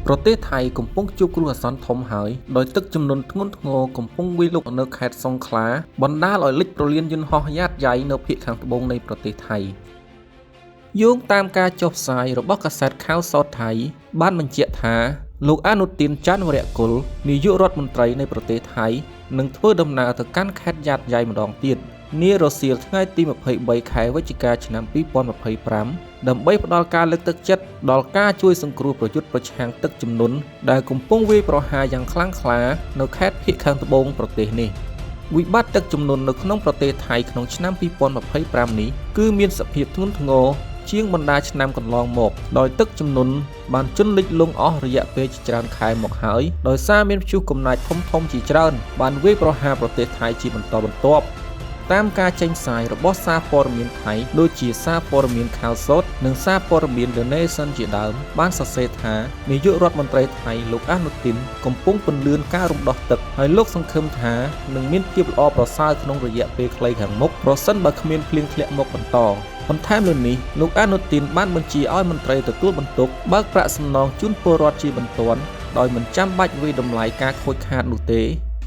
ប្រទេសថៃកំពុងជួបគ្រោះអាសន្នធំហើយដោយទឹកជំនន់ធ្ងន់ធ្ងរកំពុងវាយលុកនៅខេត្តសង្ខ្លាបណ្ដាលឲ្យលិចព្រលានយន្តហោះយ៉ាតយ៉ៃនៅភាគខាងត្បូងនៃប្រទេសថៃយោងតាមការចុះផ្សាយរបស់កាសែតខៅសោតថៃបានបញ្ជាក់ថាលោកអនុទានច័ន្ទវរៈគុលនាយករដ្ឋមន្ត្រីនៃប្រទេសថៃនឹងធ្វើដំណើរទៅកាន់ខេត្តយ៉ាតយ៉ៃម្ដងទៀតនារសៀលថ្ងៃទី23ខែវិច្ឆិកាឆ្នាំ2025ដើម្បីផ្ដល់ការលើកទឹកចិត្តដល់ការជួយសង្គ្រោះប្រយុទ្ធប្រឆាំងទឹកជំនន់ដែលកំពុងវាយប្រហារយ៉ាងខ្លាំងក្លានៅខេត្តភាគខាងត្បូងប្រទេសនេះវិបត្តិទឹកជំនន់នៅក្នុងប្រទេសថៃក្នុងឆ្នាំ2025នេះគឺមានសភាពធ្ងន់ធ្ងរជាងបណ្ដាឆ្នាំកន្លងមកដោយទឹកជំនន់បានជន់លិចលង់អស់រយៈពេលជាច្រើនខែមកហើយដោយសារមានព្យុះកំណាចធំៗជាច្រើនបានវាយប្រហារប្រទេសថៃជាបន្តបន្ទាប់តាមការចេញផ្សាយរបស់សារព័ត៌មានថៃដូចជាសារព័ត៌មានខាវសោតនិងសារព័ត៌មាន The Nation ជាដើមបានសរសេរថានាយករដ្ឋមន្ត្រីថៃលោកអនុទានកំពុងពន្លឿនការរំដោះទឹកហើយលោកសង្ឃឹមថានឹងមានភាពល្អប្រសើរក្នុងរយៈពេលខ្លីខាងមុខប្រសិនបើគ្មានភ្លៀងធ្លាក់មកបន្តបន្ថែមលើនេះលោកអនុទានបានបញ្ជាឲ្យមន្ត្រីទទួលបន្ទុកបើកប្រាក់សំណងជូនពលរដ្ឋជាបន្ទាន់ដោយមិនចាំបាច់វិយតម្លៃការខូចខាតនោះទេ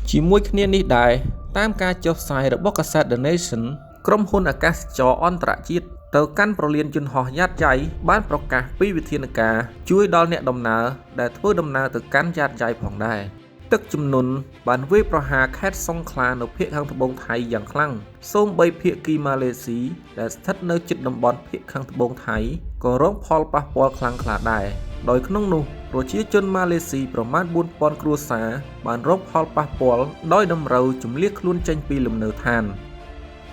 ជាមួយគ្នានេះដែរតាមការចុះផ្សាយរបស់កាសែត The Nation ក្រុមហ៊ុនអាកាសចរអន្តរជាតិទៅកាន់ប្រលានយន្តហោះយ៉ាតយ៉ៃបានប្រកាសពីវិធានការជួយដល់អ្នកដំណើរដែលធ្វើដំណើរទៅកាន់យ៉ាតយ៉ៃផងដែរទឹកជំនន់បានវាយប្រហារខេត្តសង្ខ្លានៅភាគខាងត្បូងថៃយ៉ាងខ្លាំងសូម្បីភាគីម៉ាឡេស៊ីដែលស្ថិតនៅជិតតំបន់ភាគខាងត្បូងថៃក៏រងផលប៉ះពាល់ខ្លាំងក្លាដែរដោយក្នុងនោះប្រជាជនម៉ាឡេស៊ីប្រមាណ 4000 គ្រួសារបានរងផលប៉ះពាល់ដោយតម្រូវជម្លៀសខ្លួនចេញពីលំនៅឋាន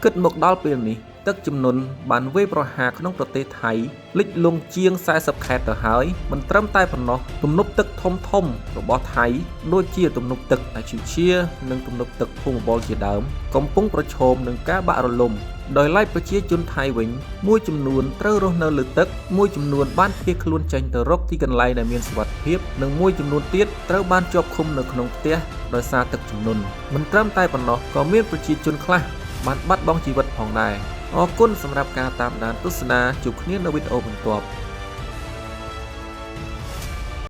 គិតមកដល់ពេលនេះទឹកជំនន់បានវាយប្រហារក្នុងប្រទេសថៃលិចលង់ជាង40ខេត្តទៅហើយមិនត្រឹមតែប៉ុណ្ណោះទំនប់ទឹកធំរបស់ថៃដូចជាទំនប់ទឹកអាជីវជានិងទំនប់ទឹកភូមិបលជាដើមកំពុងប្រឈមនឹងការបាក់រលំដោយឡែកប្រជាជនថៃវិញមួយចំនួនត្រូវរស់នៅលើទឹកមួយចំនួនបានភៀសខ្លួនចេញទៅរកទីកន្លែងដែលមានសុវត្ថិភាពនិងមួយចំនួនទៀតត្រូវបានជាប់ឃុំនៅក្នុងផ្ទះដោយសារទឹកជំនន់មិនត្រឹមតែប៉ុណ្ណោះក៏មានប្រជាជនខ្លះបានបាត់បង់ជីវិតផងដែរអរគុណសម្រាប់ការតាមដានទស្សនាជួបគ្នានៅវីដេអូបន្ទាប់